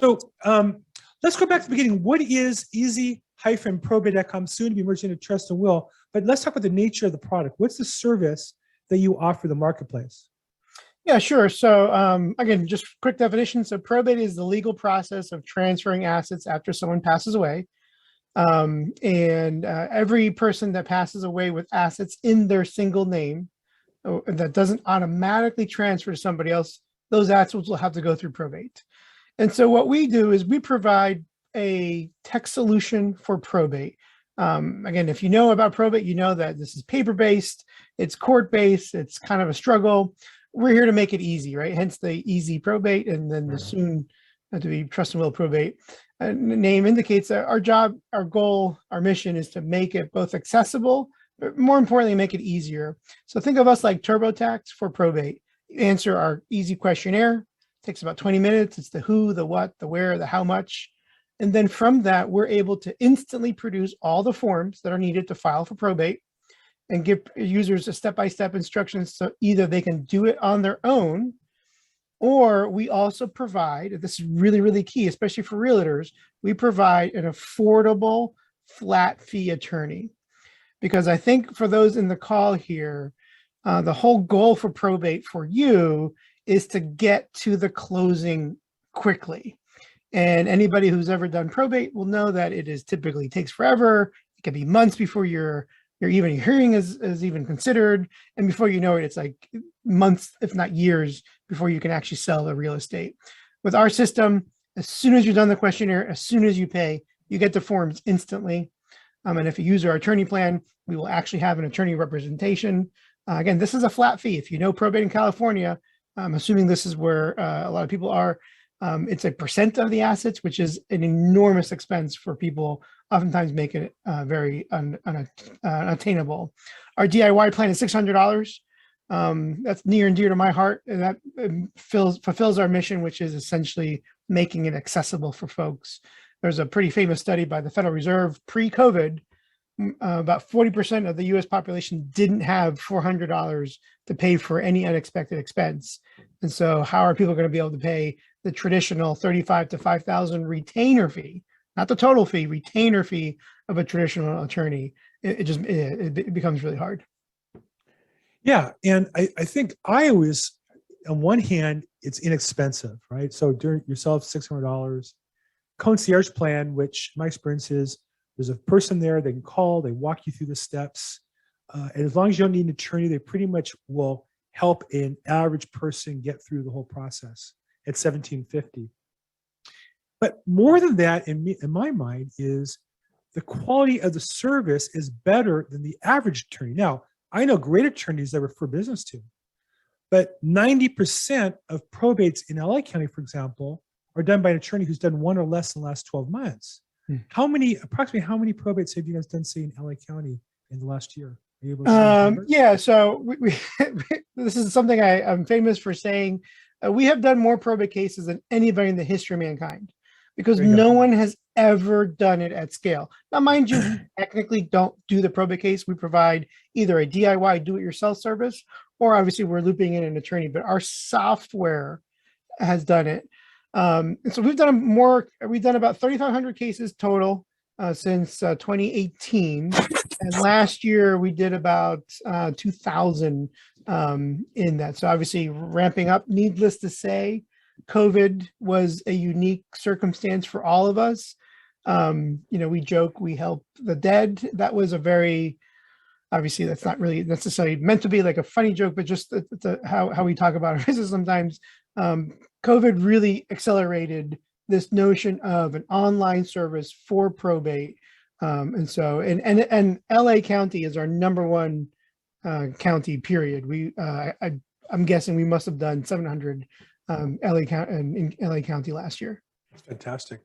So let's go back to the beginning. What is EZ-Probate.com, soon to be merged into Trust and Will? But let's talk about the nature of the product. What's the service that you offer the marketplace? Yeah, sure. So again, just quick definition. So probate is the legal process of transferring assets after someone passes away. Every person that passes away with assets in their single name that doesn't automatically transfer to somebody else, those assets will have to go through probate. And so what we do is we provide a tech solution for probate. Again, if you know about probate, you know that this is paper-based, it's court-based, it's kind of a struggle. We're here to make it easy, right? Hence the EZ-Probate, and then the soon to be Trust Will Probate. The name indicates that our job, our goal, our mission is to make it both accessible, but more importantly, make it easier. So think of us like TurboTax for probate. You answer our easy questionnaire. It takes about 20 minutes. It's the who, the what, the where, the how much. And then from that, we're able to instantly produce all the forms that are needed to file for probate and give users a step-by-step instructions so either they can do it on their own, or we also provide, this is really, really key, especially for realtors, we provide an affordable flat fee attorney. Because I think for those in the call here, the whole goal for probate for you is to get to the closing quickly. And anybody who's ever done probate will know that it is typically takes forever. It can be months before your hearing is even considered. And before you know it, it's like months, if not years, before you can actually sell the real estate. With our system, as soon as you're done the questionnaire, as soon as you pay, you get the forms instantly. And if you use our attorney plan, we will actually have an attorney representation. Again, this is a flat fee. If you know probate in California, I'm assuming this is where a lot of people are. It's a % of the assets, which is an enormous expense for people, oftentimes make it very unattainable. Our DIY plan is $600. That's near and dear to my heart, and that fulfills our mission, which is essentially making it accessible for folks. There's a pretty famous study by the Federal Reserve pre-COVID. About 40% of the US population didn't have $400 to pay for any unexpected expense. And so how are people going to be able to pay the traditional $35,000 to $5,000 retainer fee, not the total fee, retainer fee of a traditional attorney? It becomes really hard. Yeah, and I think I always, on one hand, it's inexpensive, right? So during yourself, $600. Concierge plan, which my experience is, there's a person there, they can call, they walk you through the steps. And as long as you don't need an attorney, they pretty much will help an average person get through the whole process at $1,750. But more than that, in my mind, is the quality of the service is better than the average attorney. Now, I know great attorneys that refer business to, but 90% of probates in LA County, for example, are done by an attorney who's done one or less in the last 12 months. Approximately how many probates have you guys done, say, in LA County in the last year? Are you able to yeah, so this is something I'm famous for saying. We have done more probate cases than anybody in the history of mankind, because no one has ever done it at scale. Now, mind you, we technically don't do the probate case. We provide either a DIY do-it-yourself service, or obviously we're looping in an attorney, but our software has done it. And so we've done about 3,500 cases total since 2018. And last year we did about 2,000 in that. So obviously ramping up. Needless to say, COVID was a unique circumstance for all of us. We joke, we help the dead. That was a very, obviously that's not really necessarily meant to be like a funny joke, but just how we talk about our business sometimes. COVID really accelerated this notion of an online service for probate. And LA County is our #1 county, period. I'm guessing we must have done 700 in LA County last year. That's fantastic.